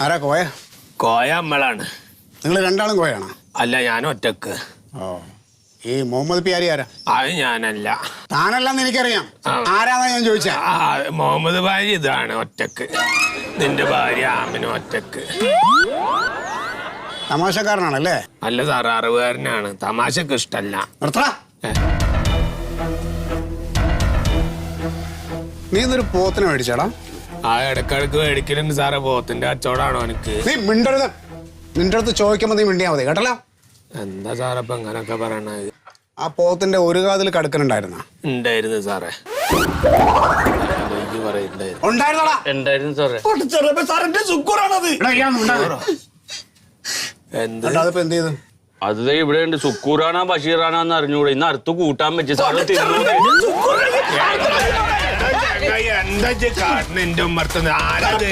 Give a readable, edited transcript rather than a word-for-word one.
ആരാ കോയ? കോയ നമ്മളാണ്. നിങ്ങൾ രണ്ടാളും കോയാണോ? അല്ല, ഞാൻ ഒറ്റക്ക്. ഓ, ഈ മുഹമ്മദ് പിയാരി ആരാ? അത് ഞാനല്ല. താനല്ലെന്ന് എനിക്കറിയാം. ആരാന്നാ ഞാൻ ചോദിച്ചാ? മുഹമ്മദ് ഭാര്യ ഇതാണ് ഒറ്റക്ക്. നിന്റെ ഭാര്യ ആമിന ഒറ്റക്ക്. തമാശക്കാരനാണല്ലേ? അല്ല സാർ, അറിവുകാരനാണ്. തമാശക്ക് ഇഷ്ടല്ല. നിർത്തടാ. നീ ഇന്നൊരു പോത്തിനെ മേടിച്ചാടാ? ആ, ഇടക്കിടക്ക് മേടിക്കലുണ്ട് സാറേ. പോത്തിന്റെ കച്ചവടാണോ എനിക്ക്? നീ മിണ്ടരുത്. നിന്റെ അടുത്ത് ചോദിക്കുമ്പോ നീ മിണ്ടിയാ മതി, കേട്ടല്ലോ? എന്താ സാറേ ഇപ്പൊ ഇങ്ങനൊക്കെ പറയണത്? ആ പോത്തിന്റെ ഒരു കാതിൽ കടുക്കനുണ്ടായിരുന്ന? ഉണ്ടായിരുന്നു സാറേ. ഉണ്ടായിരുന്നോടാ? ഉണ്ടായിരുന്നു സാറേ. അതിപ്പോ എന്ത് ചെയ്തു? അത് ഇവിടെ ഉണ്ട്. സുക്കൂറാണോ ബഷീറാണോന്ന് അറിഞ്ഞൂടെ. ഇന്ന് അടുത്ത് കൂട്ടാൻ പറ്റി സാറ് തിന്നു. എന്താ കാട്ടിന് എന്റെ ഉമ്മർത്തുന്നത്? ആരത്?